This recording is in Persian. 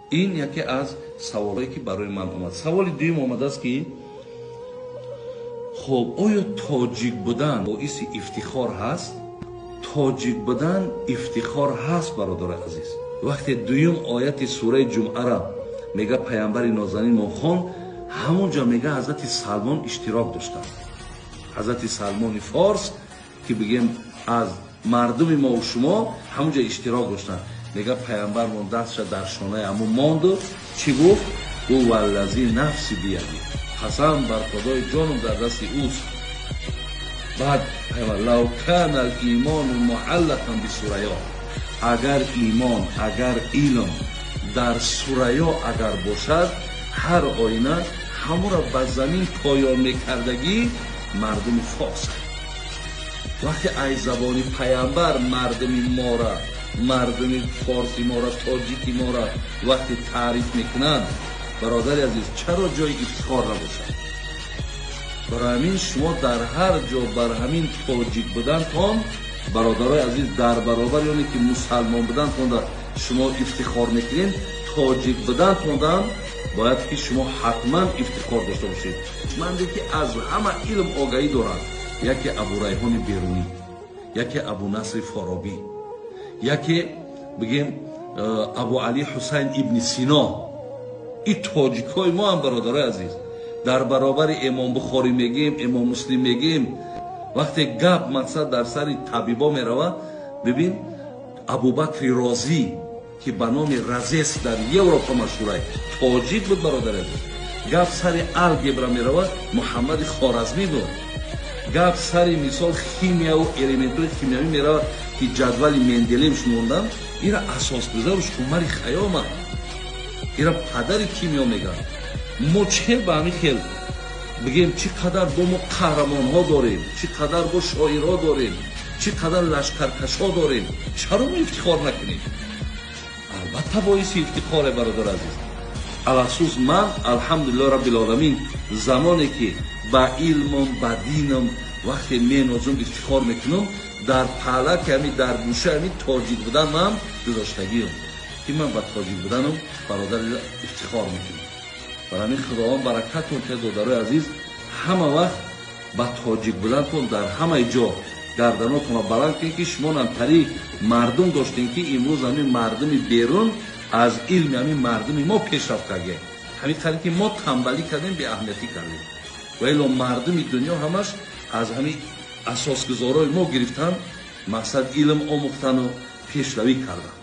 این یکی از سوالایی که برای من اومد. سوال دوم اومده است که خب آیا تاجیک بودن باعث افتخار هست؟ تاجیک بودن افتخار هست برادر عزیز. وقتی دوم آیت سوره جمعه را میگه پیامبر نازنین ما خون، همونجا میگه حضرت سلمان اشتراک داشتن. حضرت سلمان فارس که بگیم از مردم ما و شما همونجا اشتراک داشتن. میگه پیامبر من دستش در شانه امو ماند و چی گفت؟ او والذی نفسی بیدی، قسم بر خدای جانم در دست اوست. بعد پیامبر لو کان الایمان معلقا بسوریا، اگر ایمان اگر علم در سوریا اگر باشد، هر آینه همون را به زمین پایان میکردگی مردم فارس. وقتی از زبان پیامبر مردم ما را، مردم فارسی ما را، تاجیکی ما را وقتی تعریف میکنند، برادر عزیز چرا جای افتخار نباشد؟ برای همین شما در هر جا بر همین تاجیک بودنتان برادرای عزیز در برابر یعنی که مسلمان بودنتان شما افتخار میکنین، تاجیک بودنتان باید که شما حتما افتخار داشته باشید. من دیگه از همه علم آگاهی دارم. یکی ابو ریحان بیرونی، یکی ابو نصر فارابی، یکی بگیم ابو علی حسین ابن سینا. این تاجیک های ما هم برادرای عزیز در برابر امام بخاری میگیم، امام مسلم میگیم. وقتی گپ مقصد در سر طبیبا میروه، ببین ابوبکر رازی که به نام رزیس در اروپا مشهوره، تاجیک بود برادر عزیز. گپ سر الگبرا میروه، محمد خوارزمی بود. گپ سر مثال خیمیا و الیمنت‌های خیمیایی میروه که جدول مندلیف موندن، اینا اساس گذارش عمر خیام، اینا پدر کیمیا میگن. ما چه به همین خیل بگیم چقدر با ما قهرمان ها داریم، چقدر با شاعرها داریم، چقدر لشکرکش ها داریم، چرا ما افتخار نکنیم؟ البته باعث افتخار برادر عزیز. الاساس من الحمدلله رب العالمین زمانی که با علمم با دینم وقتی مینازم افتخار میکنم، در پهلک همین در گوشه همین تاجیک بودن من گذاشتگیم که من با تاجیک بودنم برادر افتخار میکنم. برای همین خداوند برکتتون که دادرای عزیز همه وقت با تاجیک بودنتون در همه جا گردناتون را بلند کنید که شما نمتری مردم داشتین که امروز همین مردم بیرون از علم همین مردم ما پیشرفت کردیم. همین طریقی که ما تنبلی کردیم به اهمیتی کردیم، ولی مردم دنیا همش از همین اساسگذارای ما گرفتن، مقصد علم آموختن و پیشروی کردن.